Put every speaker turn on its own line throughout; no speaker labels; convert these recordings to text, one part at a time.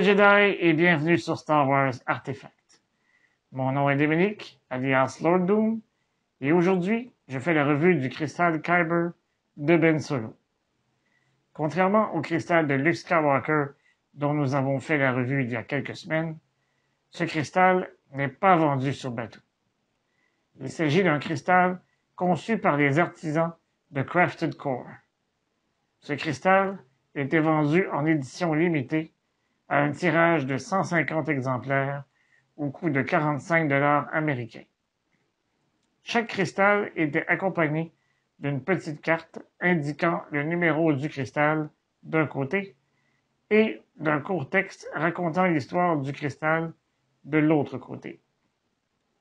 les Jedi et bienvenue sur Star Wars Artefact. Mon nom est Dominique, alias Lord Doom, et aujourd'hui, je fais la revue du cristal Kyber de Ben Solo. Contrairement au cristal de Luke Skywalker dont nous avons fait la revue il y a quelques semaines, ce cristal n'est pas vendu sur bateau. Il s'agit d'un cristal conçu par les artisans de Crafted Core. Ce cristal était vendu en édition limitée à un tirage de 150 exemplaires au coût de 45 $ américains. Chaque cristal était accompagné d'une petite carte indiquant le numéro du cristal d'un côté et d'un court texte racontant l'histoire du cristal de l'autre côté.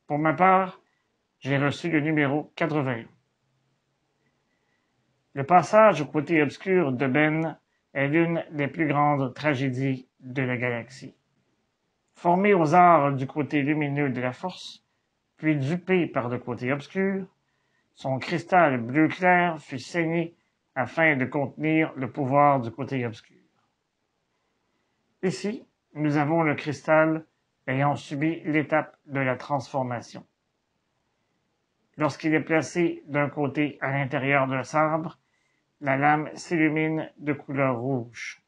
Pour ma part, j'ai reçu le numéro 81. Le passage au côté obscur de Ben est l'une des plus grandes tragédies de la galaxie. Formé aux arts du côté lumineux de la force, puis dupé par le côté obscur, son cristal bleu clair fut saigné afin de contenir le pouvoir du côté obscur. Ici, nous avons le cristal ayant subi l'étape de la transformation. Lorsqu'il est placé d'un côté à l'intérieur d'un sabre, la lame s'illumine de couleur rouge,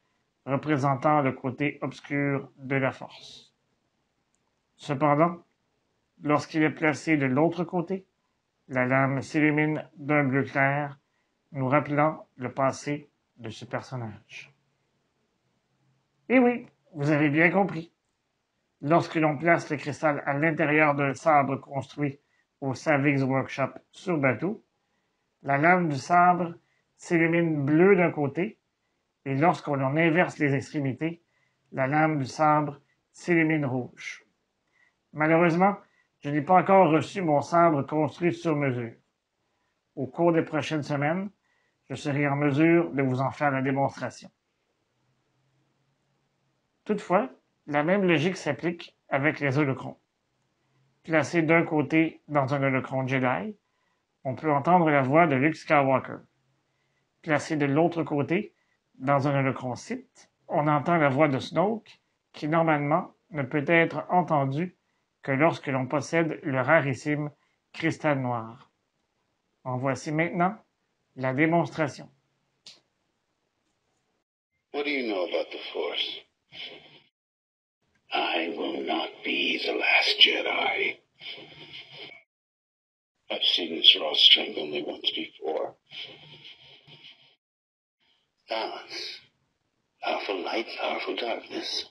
représentant le côté obscur de la force. Cependant, lorsqu'il est placé de l'autre côté, la lame s'illumine d'un bleu clair, nous rappelant le passé de ce personnage. Et oui, vous avez bien compris. Lorsque l'on place le cristal à l'intérieur d'un sabre construit au Savix Workshop sur bateau, la lame du sabre s'illumine bleu d'un côté, et lorsqu'on en inverse les extrémités, la lame du sabre s'illumine rouge. Malheureusement, je n'ai pas encore reçu mon sabre construit sur mesure. Au cours des prochaines semaines, je serai en mesure de vous en faire la démonstration. Toutefois, la même logique s'applique avec les holocrons. Placé d'un côté dans un holocron Jedi, on peut entendre la voix de Luke Skywalker. Placé de l'autre côté, dans un holocron Sith, on entend la voix de Snoke, qui normalement ne peut être entendue que lorsque l'on possède le rarissime cristal noir. En voici maintenant la démonstration.
What do you know about the Force? I will not be the last Jedi. I've seen this raw strength only once before. Balance. Powerful light, powerful darkness.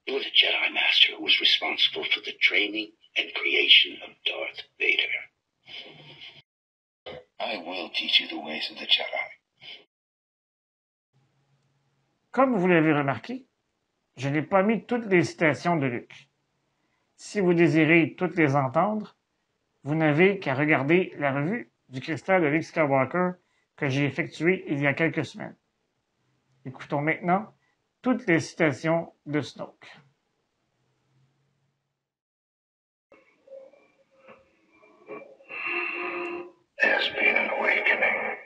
You're the Jedi Master who was responsible for the training and creation of Darth Vader. I will teach you the ways of the Jedi.
Comme vous l'avez remarqué, je n'ai pas mis toutes les citations de Luke. Si vous désirez toutes les entendre, vous n'avez qu'à regarder la revue du cristal de Luke Skywalker que j'ai effectuée il y a quelques semaines. Écoutons maintenant toutes les citations de Snoke.
There's been an awakening.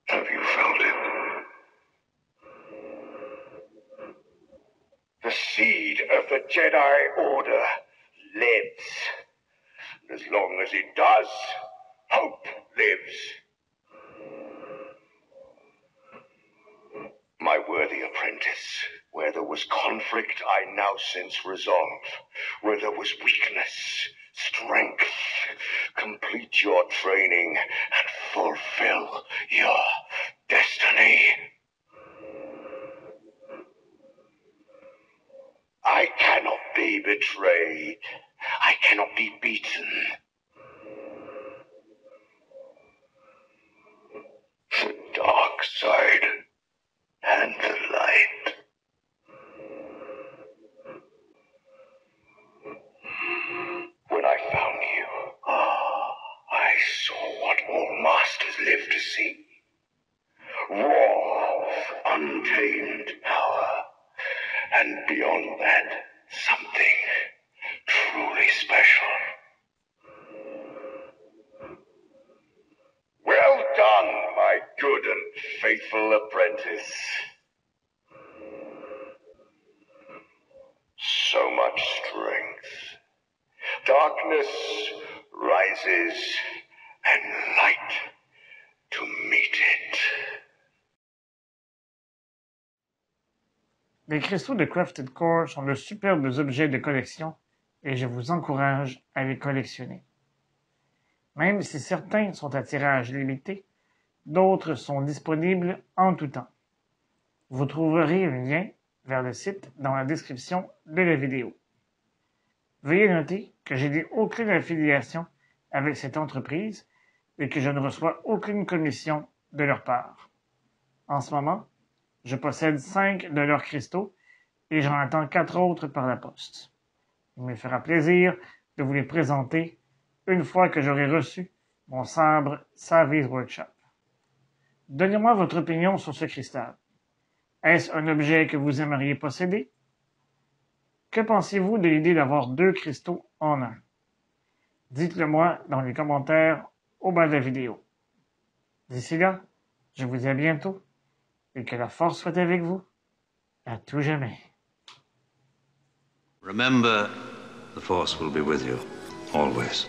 Have you felt it? The seed of the Jedi Order lives. As long as it does, hope lives. My worthy apprentice, where there was conflict, I now sense resolve. Where there was weakness, strength. Complete your training and fulfill your destiny. I cannot be betrayed. I cannot be beaten. The dark side and the light. When I found you, I saw what all masters live to see. Raw, untamed power. And beyond that, something truly special. Well done, my good and faithful apprentice. darkness rises and light to meet it.
Les cristaux de Crafted Core sont de superbes objets de collection et je vous encourage à les collectionner. Même si certains sont à tirage limité, d'autres sont disponibles en tout temps. Vous trouverez un lien vers le site dans la description de la vidéo. Veuillez noter que je n'ai aucune affiliation avec cette entreprise et que je ne reçois aucune commission de leur part. En ce moment, je possède 5 de leurs cristaux et j'en attends 4 autres par la poste. Il me fera plaisir de vous les présenter une fois que j'aurai reçu mon sabre Savvy's Workshop. Donnez-moi votre opinion sur ce cristal. Est-ce un objet que vous aimeriez posséder? Que pensez-vous de l'idée d'avoir 2 cristaux en un? Dites-le moi dans les commentaires au bas de la vidéo. D'ici là, je vous dis à bientôt et que la force soit avec vous à tout jamais.
Remember, the Force will be with you, always.